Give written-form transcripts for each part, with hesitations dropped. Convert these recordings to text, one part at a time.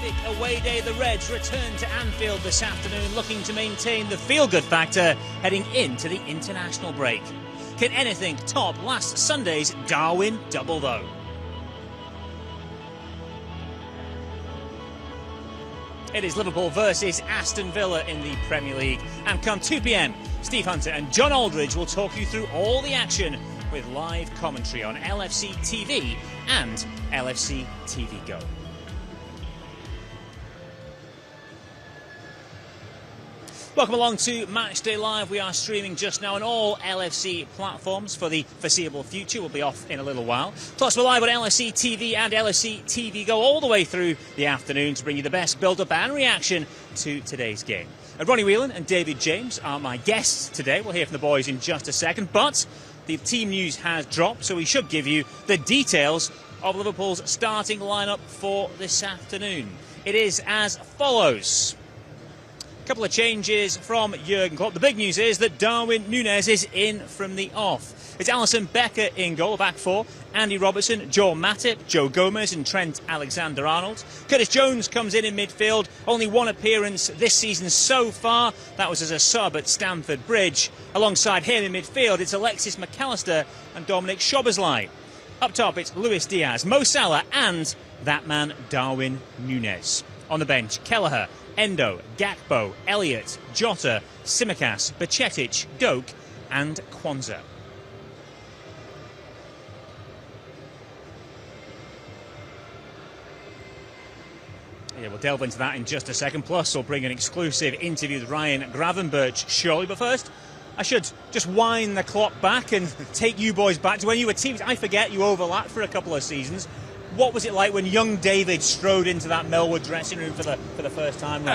hectic away day, the Reds return to Anfield this afternoon, looking to maintain the feel-good factor heading into the international break. Can anything top last Sunday's Darwin double, though? It is Liverpool versus Aston Villa in the Premier League. And come 2 p.m, Steve Hunter and John Aldridge will talk you through all the action with live commentary on LFC TV and LFC TV Go. Welcome along to Matchday Live. We are streaming just now on all LFC platforms for the foreseeable future. We'll be off in a little while. Plus, we're live on LFC TV and LFC TV Go all the way through the afternoon to bring you the best build-up and reaction to today's game. Ronnie Whelan and David James are my guests today. We'll hear from the boys in just a second, but the team news has dropped, so we should give you the details of Liverpool's starting lineup for this afternoon. It is as follows. Couple of changes from Jürgen Klopp. The big news is that Darwin Núñez is in from the off. It's Alisson Becker in goal, back four. Andy Robertson, Joel Matip, Joe Gomez and Trent Alexander-Arnold. Curtis Jones comes in midfield. Only one appearance this season so far. That was as a sub at Stamford Bridge. Alongside him in midfield, it's Alexis McAllister and Dominic Szoboszlai. Up top, it's Luis Diaz, Mo Salah and that man Darwin Núñez. On the bench, Kelleher, Endo, Gakpo, Elliott, Jota, Tsimikas, Bajcetic, Doak and Kwanzaa. Yeah, we'll delve into that in just a second. Plus, we'll bring an exclusive interview with Ryan Gravenberch shortly. But first, I should just wind the clock back and take you boys back to when you were teams. I forget you overlapped for a couple of seasons. What was it like when young David strode into that Melwood dressing room for the first time?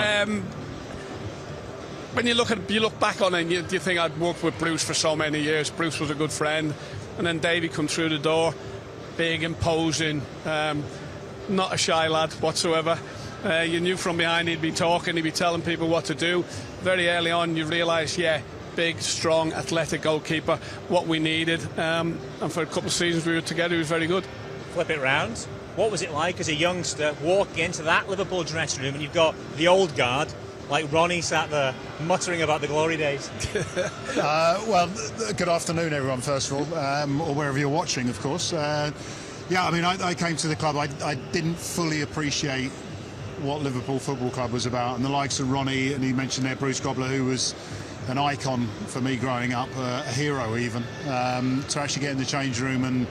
When you look back on it, you think I'd worked with Bruce for so many years. Bruce was a good friend, and then Davey come through the door, big, imposing, not a shy lad whatsoever. You knew from behind he'd be talking, he'd be telling people what to do. Very early on, you realise, yeah, big, strong, athletic goalkeeper, what we needed. And for a couple of seasons we were together, he was very good. Flip it round. What was it like as a youngster walking into that Liverpool dressing room and you've got the old guard like Ronnie sat there muttering about the glory days? Well, good afternoon everyone, first of all, or wherever you're watching, of course. Yeah, I mean, I came to the club, I didn't fully appreciate what Liverpool Football Club was about, and the likes of Ronnie, and he mentioned there Bruce Gobler, who was an icon for me growing up, a hero even, to actually get in the change room and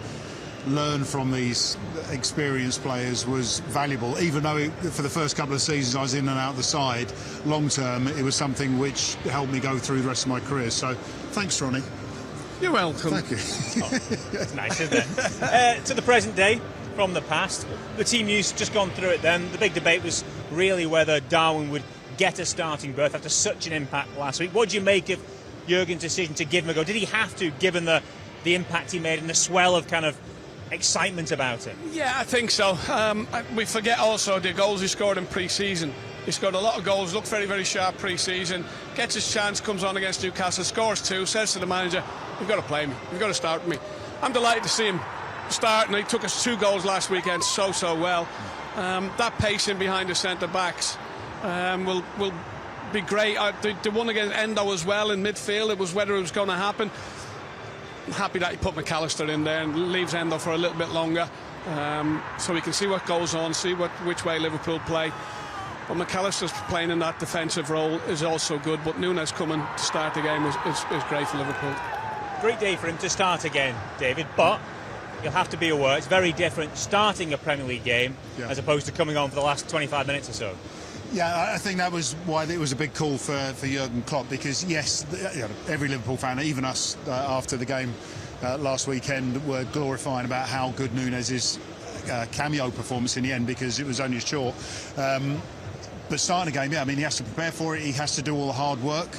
learn from these experienced players was valuable. Even though for the first couple of seasons I was in and out the side, long term it was something which helped me go through the rest of my career. So thanks, Ronnie. You're welcome. Thank you. Oh, it's nice, isn't it? To the present day, from the past, the team news, just gone through it then. The big debate was really whether Darwin would get a starting berth after such an impact last week. What do you make of Jürgen's decision to give him a go? Did he have to, given the impact he made and the swell of kind of excitement about it? Yeah, I think so. We forget also the goals he scored in pre-season. He scored a lot of goals, looked very, very sharp pre-season, gets his chance, comes on against Newcastle, scores two, says to the manager, you've got to play me, you've got to start with me. I'm delighted to see him start, and he took us 2 goals last weekend so well. That pacing behind the centre-backs will be great. The one against Endo as well in midfield, it was whether it was going to happen. I'm happy that he put McAllister in there and leaves Endo for a little bit longer, so we can see what goes on, see which way Liverpool play. But McAllister's playing in that defensive role is also good, but Núñez coming to start the game is great for Liverpool. Great day for him to start again, David, but you'll have to be aware it's very different starting a Premier League game as opposed to coming on for the last 25 minutes or so. Yeah, I think that was why it was a big call for Jürgen Klopp, because yes, every Liverpool fan, even us after the game last weekend, were glorifying about how good Núñez's cameo performance in the end, because it was only short. But starting a game, yeah, I mean, he has to prepare for it, he has to do all the hard work.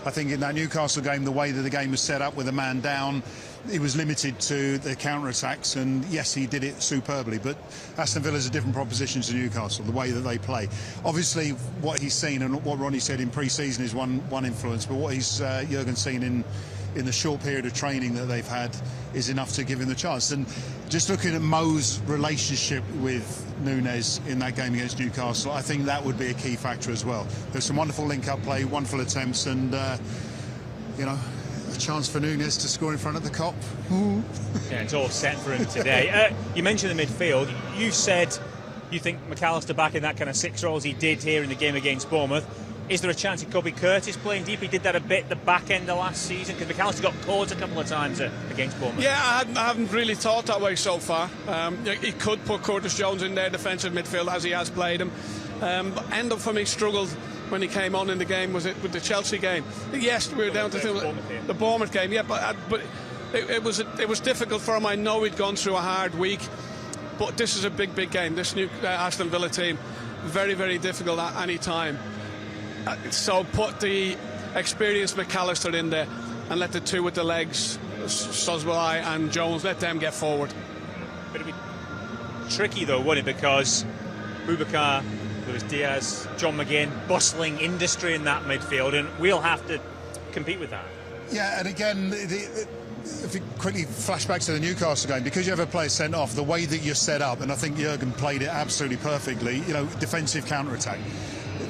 I think in that Newcastle game, the way that the game was set up with a man down, he was limited to the counter-attacks, and yes, he did it superbly, but Aston Villa is a different proposition to Newcastle, the way that they play. Obviously, what he's seen and what Ronnie said in pre-season is one influence, but what he's Jürgen's seen in the short period of training that they've had is enough to give him the chance. And just looking at Mo's relationship with Nunes in that game against Newcastle, I think that would be a key factor as well. There's some wonderful link-up play, wonderful attempts, and you know, a chance for Nunes to score in front of the Kop. Yeah, it's all set for him today. You mentioned the midfield. You said you think McAllister back in that kind of 6 roles he did here in the game against Bournemouth. Is there a chance it could be Curtis playing deep? He did that a bit the back end of last season because McAllister got caught a couple of times against Bournemouth. Yeah, I haven't really thought that way so far. He could put Curtis Jones in there, defensive midfield, as he has played him. But Endo for me struggled when he came on in the game. Was it with the Chelsea game? Yes, we were down to the Bournemouth game. Yeah, but it was difficult for him. I know he'd gone through a hard week, but this is a big game. This new Aston Villa team, very, very difficult at any time. So put the experienced McAllister in there and let the two with the legs, Szoboszlai and Jones, let them get forward. But it'd be tricky though, wouldn't it? Because Boubacar, Luis Diaz, John McGinn, bustling industry in that midfield, and we'll have to compete with that. Yeah, and again, if you quickly flash back to the Newcastle game, because you have a player sent off, the way that you're set up, and I think Jürgen played it absolutely perfectly, you know, defensive counter-attack.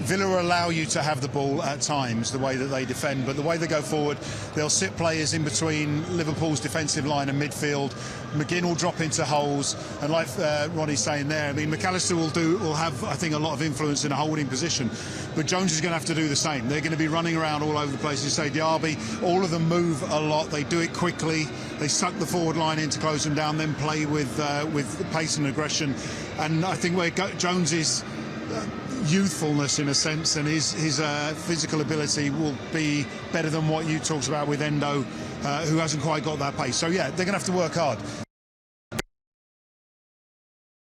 Villa will allow you to have the ball at times, the way that they defend, but the way they go forward, they'll sit players in between Liverpool's defensive line and midfield. McGinn will drop into holes, and like Ronnie's saying there, I mean, McAllister will have, I think, a lot of influence in a holding position, but Jones is going to have to do the same. They're going to be running around all over the place. You say Diaby, all of them move a lot. They do it quickly. They suck the forward line in to close them down, then play with pace and aggression. And I think where Jones is. Youthfulness in a sense, and his physical ability will be better than what you talked about with Endo, who hasn't quite got that pace. So yeah, they're going to have to work hard.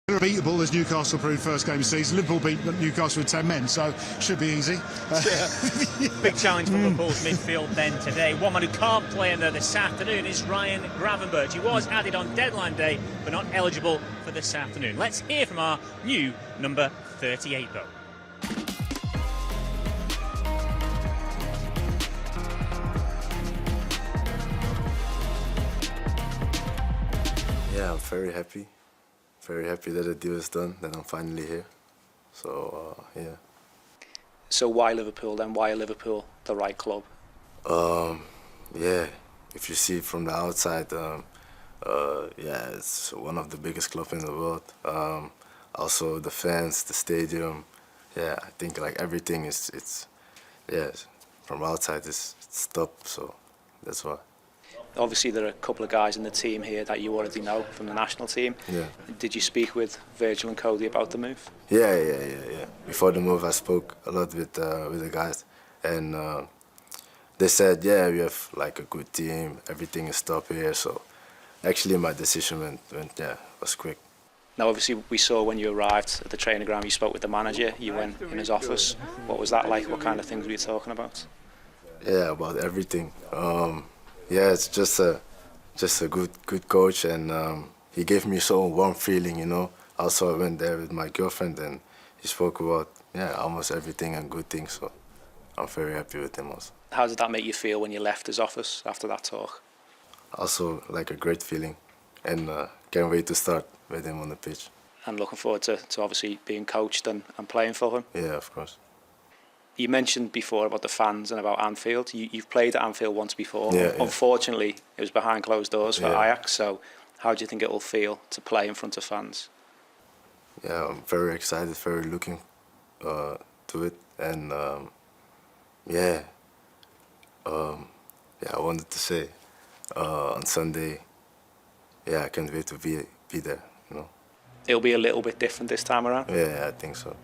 Beatable as Newcastle proved first game of the season. Liverpool beat Newcastle with 10 men, so should be easy. Big challenge for Liverpool's midfield then today. One man who can't play in there this afternoon is Ryan Gravenberch. He was added on deadline day, but not eligible for this afternoon. Let's hear from our new number 38 though. Yeah, I'm very happy that the deal is done, that I'm finally here. So, yeah. So why Liverpool then? Why are Liverpool the right club? Yeah, if you see it from the outside, yeah, it's one of the biggest clubs in the world. Also the fans, the stadium, yeah, I think like everything it's from outside it's top, so that's why. Obviously there are a couple of guys in the team here that you already know from the national team. Yeah. Did you speak with Virgil and Cody about the move? Yeah. Before the move I spoke a lot with the guys, and they said, yeah, we have like a good team, everything is top here, so actually my decision was quick. Now obviously we saw when you arrived at the training ground, you spoke with the manager, you went in his office. What was that like? What kind of things were you talking about? Yeah, about everything. Yeah, it's just a good coach, and he gave me so warm feeling, you know. Also I went there with my girlfriend and he spoke about almost everything and good things, so I'm very happy with him also. How did that make you feel when you left his office after that talk? Also like a great feeling, and can't wait to start with him on the pitch. And looking forward to obviously being coached and playing for him? Yeah, of course. You mentioned before about the fans and about Anfield. You've played at Anfield once before. Yeah. Unfortunately, it was behind closed doors for Ajax, so how do you think it will feel to play in front of fans? Yeah, I'm very excited, very looking to it, and I wanted to say on Sunday, I can't wait to be there, you know. It'll be a little bit different this time around? Yeah, I think so.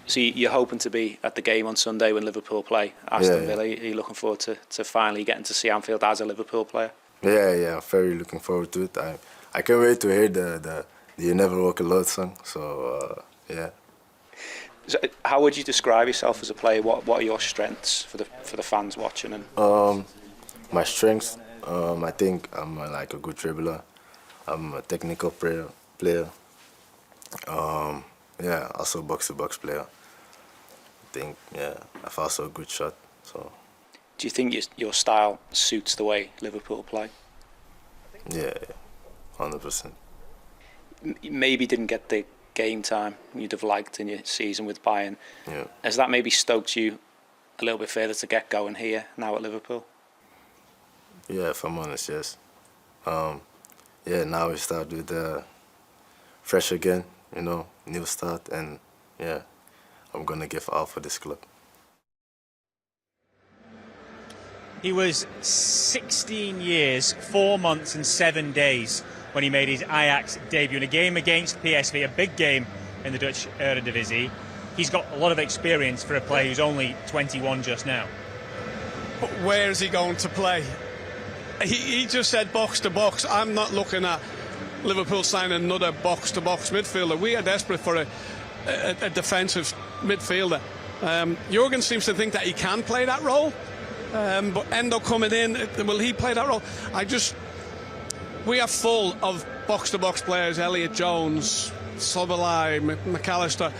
So you're hoping to be at the game on Sunday when Liverpool play Aston Villa. Are you looking forward to finally getting to see Anfield as a Liverpool player? Yeah, I'm very looking forward to it. I can't wait to hear the You Never Walk Alone song, so yeah. So how would you describe yourself as a player? What are your strengths for the fans watching? And my strengths, I think I'm like a good dribbler. I'm a technical player. Also box-to-box player. I think, I've also a good shot. So. Do you think your style suits the way Liverpool play? Yeah, 100%. Maybe didn't get the game time you'd have liked in your season with Bayern. Yeah. Has that maybe stoked you a little bit further to get going here now at Liverpool? Yeah, if I'm honest, yes. Yeah, now we start with fresh again, you know, new start, and yeah, I'm gonna give all for this club. He was 16 years, 4 months and 7 days when he made his Ajax debut in a game against PSV, a big game in the Dutch Eredivisie. He's got a lot of experience for a player who's only 21 just now. But where is he going to play? He just said box to box. I'm not looking at Liverpool signing another box to box midfielder. We are desperate for a defensive midfielder. Jürgen seems to think that he can play that role. But Endo coming in, will he play that role? We are full of box-to-box players, Elliott Jones, Soboslai, McAllister.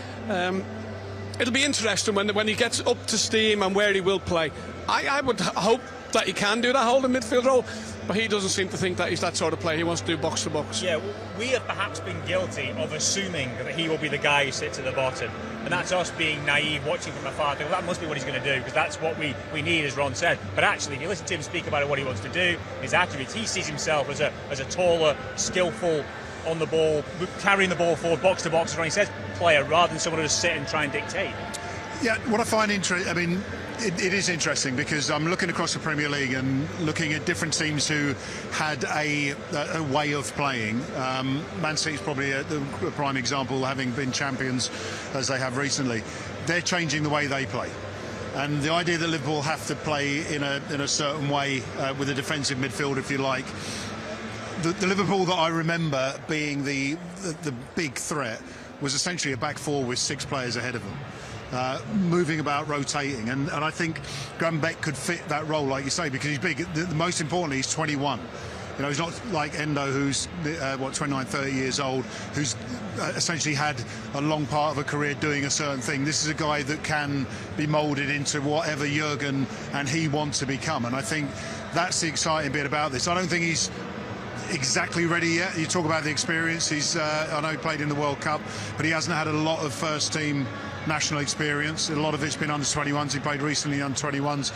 It'll be interesting when he gets up to steam and where he will play. I would hope that he can do that holding midfield role, but he doesn't seem to think that he's that sort of player. He wants to do box-to-box. Yeah, we have perhaps been guilty of assuming that he will be the guy who sits at the bottom, and that's us being naive, watching from afar. Well, that must be what he's going to do, because that's what we need, as Ron said. But actually, if you listen to him speak about what he wants to do, his attributes, he sees himself as a taller, skillful, on the ball, carrying the ball forward, box to box, as Ronnie says, player, rather than someone who just sit and try and dictate. Yeah, what I find interesting, I mean, it is interesting because I'm looking across the Premier League and looking at different teams who had a way of playing. Man City is probably a prime example, having been champions as they have recently. They're changing the way they play. And the idea that Liverpool have to play in a certain way with a defensive midfield, if you like, the Liverpool that I remember being the big threat was essentially a back four with 6 players ahead of them. Moving about, rotating, and I think Graham Beck could fit that role, like you say, because he's big. Most importantly, he's 21. You know, he's not like Endo, who's 29, 30 years old, who's essentially had a long part of a career doing a certain thing. This is a guy that can be moulded into whatever Jürgen and he wants to become, and I think that's the exciting bit about this. I don't think he's exactly ready yet. You talk about the experience. He's I know he played in the World Cup, but he hasn't had a lot of first team national experience. A lot of it's been under 21s. He played recently under 21s,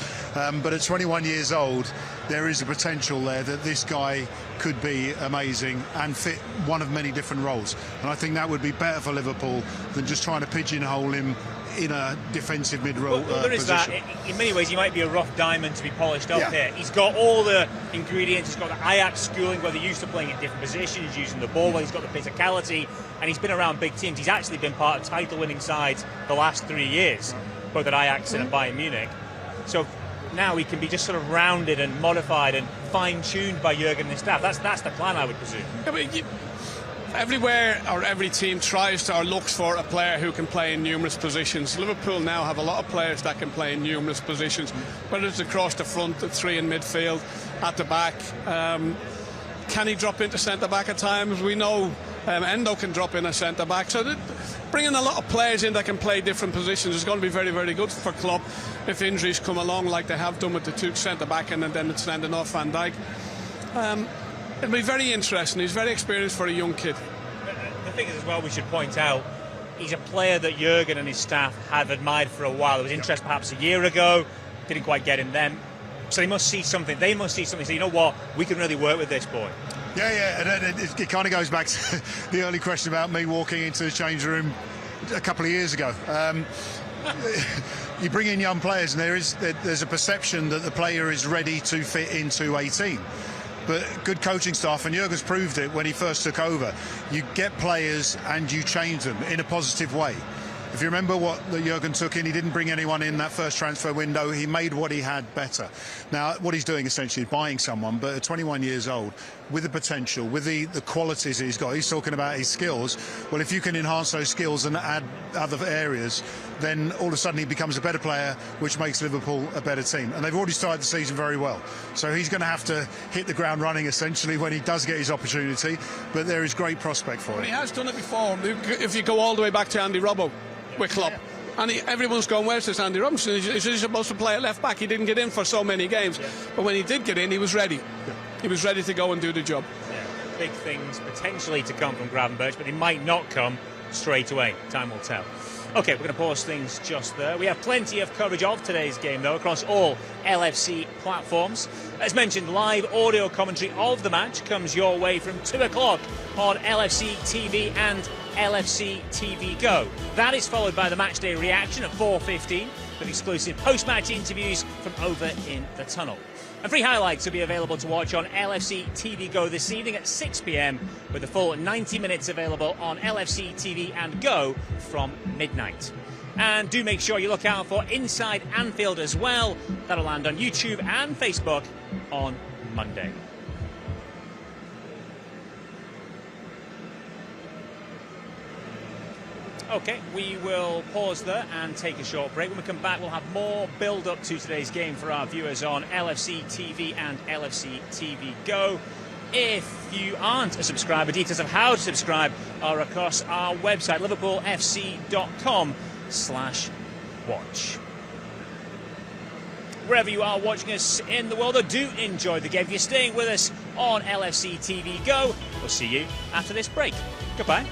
but at 21 years old, there is a potential there that this guy could be amazing and fit one of many different roles, and I think that would be better for Liverpool than just trying to pigeonhole him in a defensive mid-role well, there is position. that. In many ways, he might be a rough diamond to be polished up Yeah. here. He's got all the ingredients. He's got the Ajax schooling, where they're used to playing in different positions, using the ball. He's got the physicality, and he's been around big teams. He's actually been part of title-winning sides the last 3 years, both at Ajax and at Bayern Munich. So now he can be just sort of rounded and modified and fine-tuned by Jürgen and his staff. That's the plan, I would presume. Yeah, but everywhere or every team tries to or looks for a player who can play in numerous positions. Liverpool now have a lot of players that can play in numerous positions, whether it's across the front, the 3 in midfield, at the back. Can he drop into centre back at times? We know Endo can drop in a centre back. So bringing a lot of players in that can play different positions is going to be very, very good for Klopp if injuries come along like they have done with the 2 centre back and then it's ending off Van Dijk. It'll be very interesting. He's very experienced for a young kid. The thing is, as well, we should point out, he's a player that Jürgen and his staff have admired for a while. There was interest perhaps a year ago, didn't quite get in then. So they must see something. They must see something. So you know what? We can really work with this boy. Yeah, and it kind of goes back to the early question about me walking into the change room a couple of years ago. You bring in young players, and there's a perception that the player is ready to fit into a team. But good coaching staff, and Jürgen's proved it when he first took over, you get players and you change them in a positive way. If you remember what Jürgen took in, he didn't bring anyone in that first transfer window. He made what he had better. Now, what he's doing essentially is buying someone, but at 21 years old, with the potential, with the qualities he's got, he's talking about his skills. Well, if you can enhance those skills and add other areas, then all of a sudden he becomes a better player, which makes Liverpool a better team. And they've already started the season very well. So he's going to have to hit the ground running, essentially, when he does get his opportunity. But there is great prospect for him. He has done it before. If you go all the way back to Andy Robbo with Klopp, And everyone's going, where's this Andy Robinson? Is he supposed to play at left back? He didn't get in for so many games. But when he did get in, he was ready. He was ready to go and do the job. Big things potentially to come from Gravenberch, but they might not come straight away. Time will tell. Okay, we're going to pause things just there. We have plenty of coverage of today's game, though, across all LFC platforms. As mentioned, live audio commentary of the match comes your way from 2 o'clock on LFC TV and LFC TV Go. That is followed by the Matchday reaction at 4:15 with exclusive post-match interviews from over in the tunnel. And free highlights will be available to watch on LFC TV Go this evening at 6 p.m, with the full 90 minutes available on LFC TV and Go from midnight. And do make sure you look out for Inside Anfield as well. That'll land on YouTube and Facebook on Monday. Okay, we will pause there and take a short break. When we come back, we'll have more build-up to today's game for our viewers on LFC TV and LFC TV Go. If you aren't a subscriber, details of how to subscribe are across our website, liverpoolfc.com/watch. Wherever you are watching us in the world, do enjoy the game. If you're staying with us on LFC TV Go, we'll see you after this break. Goodbye.